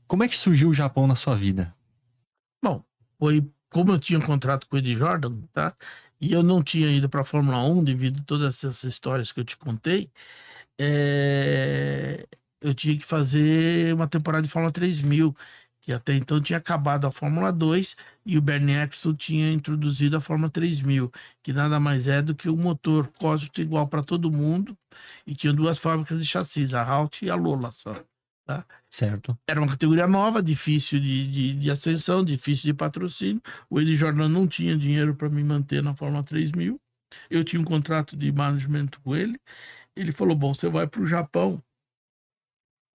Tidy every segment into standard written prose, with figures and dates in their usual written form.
Como é que surgiu o Japão na sua vida? Bom, foi como eu tinha um contrato com o Eddie Jordan, tá? E eu não tinha ido para a Fórmula 1 devido a todas essas histórias que eu te contei. Eu tinha que fazer uma temporada de Fórmula 3000, que até então tinha acabado a Fórmula 2 e o Bernie Ecclestone tinha introduzido a Fórmula 3000, que nada mais é do que um motor Cosworth igual para todo mundo, e tinha duas fábricas de chassis, a Halt e a Lola só, tá? Certo. Era uma categoria nova, difícil de ascensão, difícil de patrocínio. O Eddie Jordan não tinha dinheiro para me manter na Fórmula 3000. Eu tinha um contrato de management com ele. Ele falou: bom, você vai para o Japão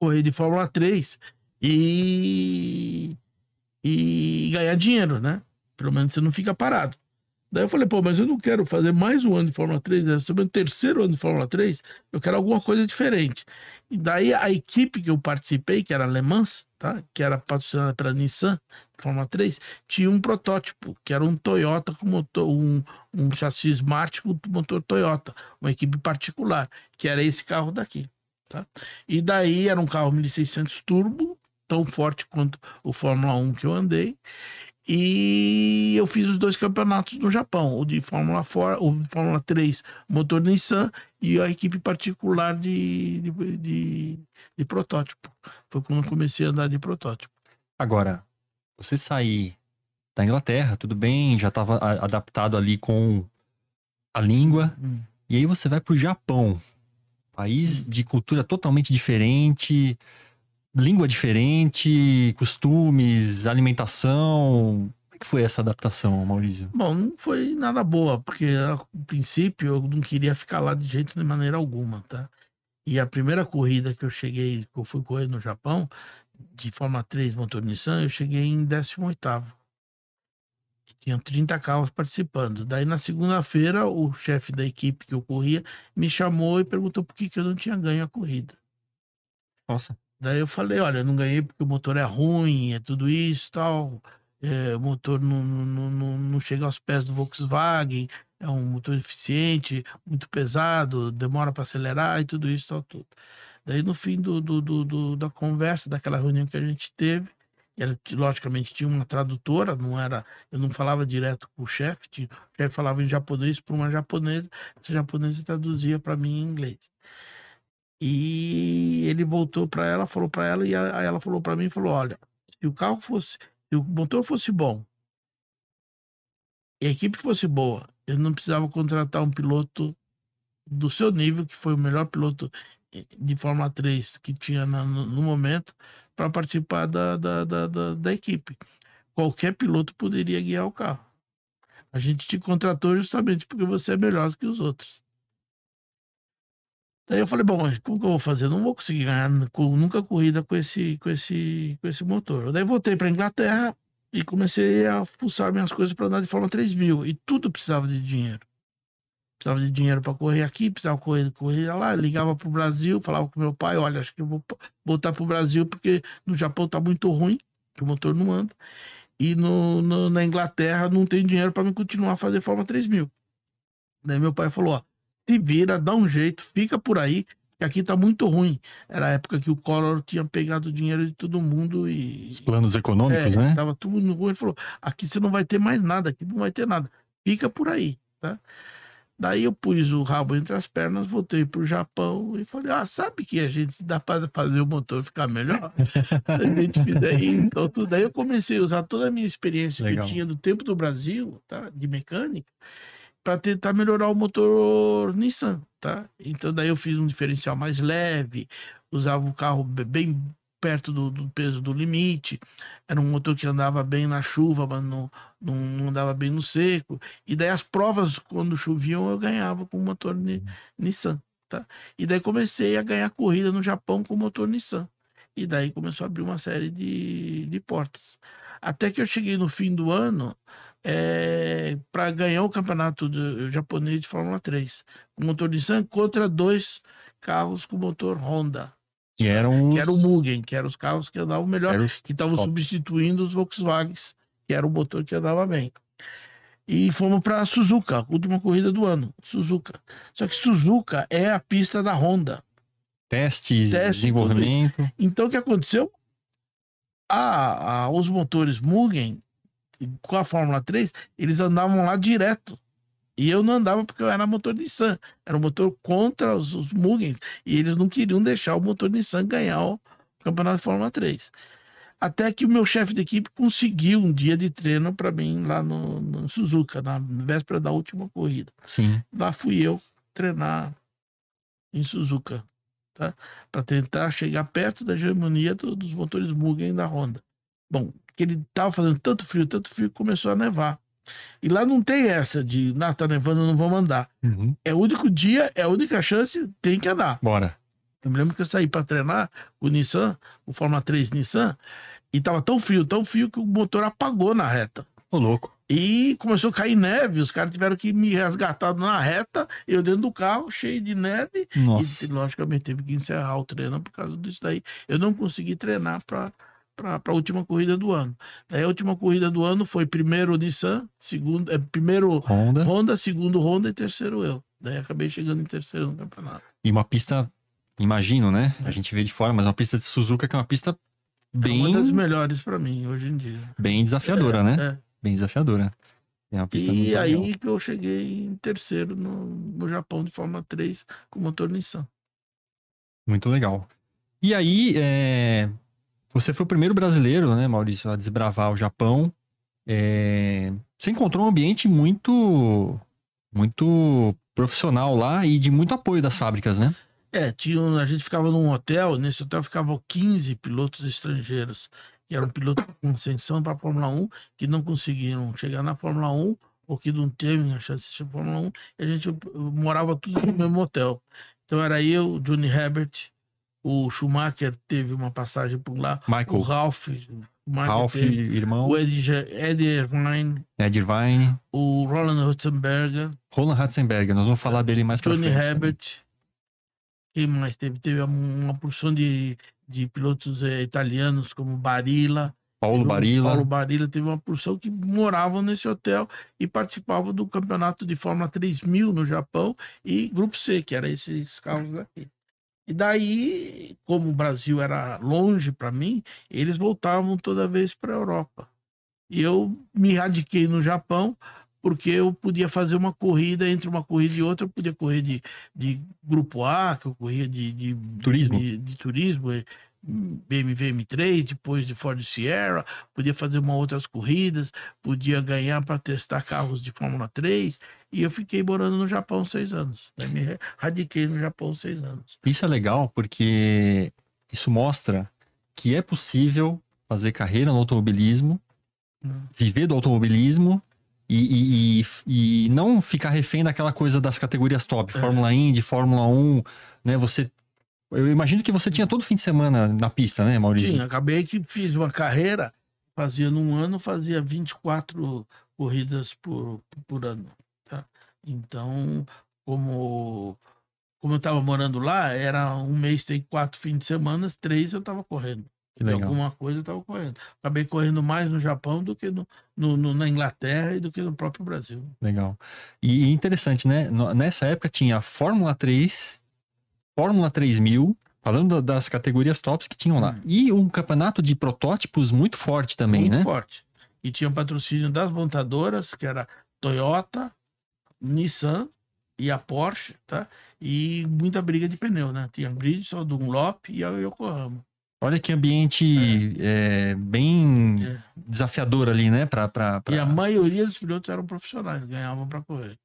correr de Fórmula 3 e, e ganhar dinheiro, né? Pelo menos você não fica parado. Daí eu falei: pô, mas eu não quero fazer mais um ano de Fórmula 3, esse é o meu terceiro ano de Fórmula 3, eu quero alguma coisa diferente. E daí a equipe que eu participei, que era a Le Mans, tá? Que era patrocinada pela Nissan, Fórmula 3, tinha um protótipo, que era um Toyota com motor, um chassi Smart com motor Toyota, uma equipe particular, que era esse carro daqui, tá? E daí era um carro 1600 turbo, tão forte quanto o Fórmula 1 que eu andei. E eu fiz os dois campeonatos no Japão, o de Fórmula 4, o Fórmula 3, motor Nissan, e a equipe particular de protótipo. Foi quando eu comecei a andar de protótipo. Agora, você sair da Inglaterra, tudo bem, já estava adaptado ali com a língua, e aí você vai pro Japão, país de cultura totalmente diferente, língua diferente, costumes, alimentação. Como é que foi essa adaptação, Maurício? Bom, não foi nada boa, porque no princípio eu não queria ficar lá de jeito de maneira alguma, tá? E a primeira corrida que eu cheguei, que eu fui correr no Japão, de Fórmula 3 motor Nissan, eu cheguei em 18º. Tinham 30 carros participando. Daí na segunda-feira, o chefe da equipe que eu corria me chamou e perguntou por que eu não tinha ganho a corrida. Nossa. Daí eu falei: olha, eu não ganhei porque o motor é ruim, é tudo isso, tal. O motor não chega aos pés do Volkswagen, é um motor eficiente, muito pesado, demora para acelerar e tudo isso, tal, tudo. Daí no fim da conversa, daquela reunião que a gente teve, ela logicamente tinha uma tradutora, não era, eu não falava direto com o chefe, o chefe falava em japonês para uma japonesa, essa japonesa traduzia para mim em inglês. E ele voltou para ela, falou para ela, e aí ela falou para mim, falou: olha, se o motor fosse bom e a equipe fosse boa, eu não precisava contratar um piloto do seu nível, que foi o melhor piloto de Fórmula 3 que tinha no momento, para participar da equipe. Qualquer piloto poderia guiar o carro. A gente te contratou justamente porque você é melhor do que os outros. Daí eu falei: bom, mas como que eu vou fazer? Eu não vou conseguir ganhar nunca corrida com esse motor. Daí voltei para Inglaterra e comecei a fuçar minhas coisas para andar de Fórmula 3000. E tudo precisava de dinheiro. Precisava de dinheiro para correr aqui, precisava correr lá. Eu ligava para o Brasil, falava com meu pai: olha, acho que eu vou voltar para o Brasil porque no Japão está muito ruim, que o motor não anda. E na Inglaterra não tem dinheiro para me continuar a fazer Fórmula 3000. Daí meu pai falou: ó, se vira, dá um jeito, fica por aí, que aqui tá muito ruim. Era a época que o Collor tinha pegado o dinheiro de todo mundo e... Os planos econômicos, né? Tava tudo no ruim. Ele falou: aqui você não vai ter mais nada, aqui não vai ter nada. Fica por aí, tá? Daí eu pus o rabo entre as pernas, voltei pro Japão e falei: ah, sabe que a gente dá para fazer o motor ficar melhor? A gente fizer isso, então, tudo. Daí eu comecei a usar toda a minha experiência que eu tinha do tempo do Brasil, tá? De mecânica, para tentar melhorar o motor Nissan, tá? Então daí eu fiz um diferencial mais leve, usava o carro bem perto do peso do limite, era um motor que andava bem na chuva, mas não andava bem no seco, e daí as provas, quando choviam, eu ganhava com o motor Nissan, tá? E daí comecei a ganhar corrida no Japão com o motor Nissan, e daí começou a abrir uma série de portas. Até que eu cheguei no fim do ano, para ganhar o campeonato japonês de Fórmula 3, com motor Nissan contra 2 carros com motor Honda. Que eram que era o Mugen, que eram os carros que andavam melhor, que estavam substituindo os Volkswagens, que era o motor que andava bem. E fomos para Suzuka, última corrida do ano, Suzuka. Só que Suzuka é a pista da Honda. Testes, desenvolvimento. Então o que aconteceu? Os motores Mugen, com a Fórmula 3, eles andavam lá direto. E eu não andava porque eu era motor Nissan. Era um motor contra os Mugens. E eles não queriam deixar o motor Nissan ganhar o campeonato de Fórmula 3. Até que o meu chefe de equipe conseguiu um dia de treino para mim lá no Suzuka, na véspera da última corrida. Sim. Lá fui eu treinar em Suzuka, tá? Para tentar chegar perto da hegemonia dos motores Mugen da Honda. Bom, que ele tava fazendo tanto frio, que começou a nevar. E lá não tem essa de, tá nevando, não vamos andar. Uhum. É o único dia, é a única chance, tem que andar. Bora. Eu me lembro que eu saí para treinar o Nissan, o Fórmula 3 Nissan, e tava tão frio que o motor apagou na reta. Ô, louco. E começou a cair neve, os caras tiveram que me resgatar na reta, eu dentro do carro, cheio de neve. Nossa. E logicamente teve que encerrar o treino por causa disso daí. Eu não consegui treinar para a última corrida do ano. Daí a última corrida do ano foi primeiro Nissan, primeiro Honda, segundo Honda e terceiro eu. Daí acabei chegando em terceiro no campeonato. E uma pista, imagino, né? A gente vê de fora, mas uma pista de Suzuka que é uma pista bem... É uma das melhores para mim hoje em dia. Bem desafiadora, né? Bem desafiadora. É uma pista muito aí legal. que eu cheguei em terceiro no Japão de Fórmula 3 com motor Nissan. Muito legal. E aí, você foi o primeiro brasileiro, né, Maurício, a desbravar o Japão. Você encontrou um ambiente muito profissional lá e de muito apoio das fábricas, né? A gente ficava num hotel, nesse hotel ficavam 15 pilotos estrangeiros, que eram pilotos com ascensão para a Fórmula 1, que não conseguiram chegar na Fórmula 1, ou que não teve a chance de chegar na Fórmula 1, e a gente morava tudo no mesmo hotel. Então era eu, Johnny Herbert, o Schumacher teve uma passagem por lá, Michael. O Ralph teve, irmão. O Eddie Irvine. O Roland Ratzenberger. Nós vamos falar dele mais pra frente. Johnny Herbert. Quem mais teve? Teve uma porção de pilotos italianos, como Barilla. Paulo Barilla. Teve uma porção que moravam nesse hotel e participavam do campeonato de Fórmula 3000 no Japão e Grupo C, que era esses carros aqui. E daí, como o Brasil era longe para mim, eles voltavam toda vez para a Europa. E eu me radiquei no Japão, porque eu podia fazer uma corrida, entre uma corrida e outra, eu podia correr de Grupo A, que eu corria de turismo, BMW M3, depois de Ford Sierra, podia fazer outras corridas, podia ganhar para testar carros de Fórmula 3, e eu fiquei morando no Japão 6 anos. Daí me radiquei no Japão 6 anos. Isso é legal, porque isso mostra que é possível fazer carreira no automobilismo, viver do automobilismo, e não ficar refém daquela coisa das categorias top, Fórmula Indy, Fórmula 1, né? Eu imagino que você tinha todo fim de semana na pista, né, Maurício? Sim, acabei que fiz uma carreira, num ano, fazia 24 corridas por ano, tá? Então, como eu estava morando lá, era um mês tem 4 fins de semana, 3 eu estava correndo. Alguma coisa eu estava correndo. Acabei correndo mais no Japão do que na Inglaterra e do que no próprio Brasil. Legal. E interessante, né? Nessa época tinha a Fórmula 3, Fórmula 3000, falando das categorias tops que tinham lá. E um campeonato de protótipos muito forte também, né? Muito forte. E tinha patrocínio das montadoras, que era Toyota, Nissan e a Porsche, tá? E muita briga de pneu, né? Tinha Bridgestone, Dunlop e a Yokohama. Olha que ambiente bem desafiador ali, né? E a maioria dos pilotos eram profissionais, ganhavam para correr.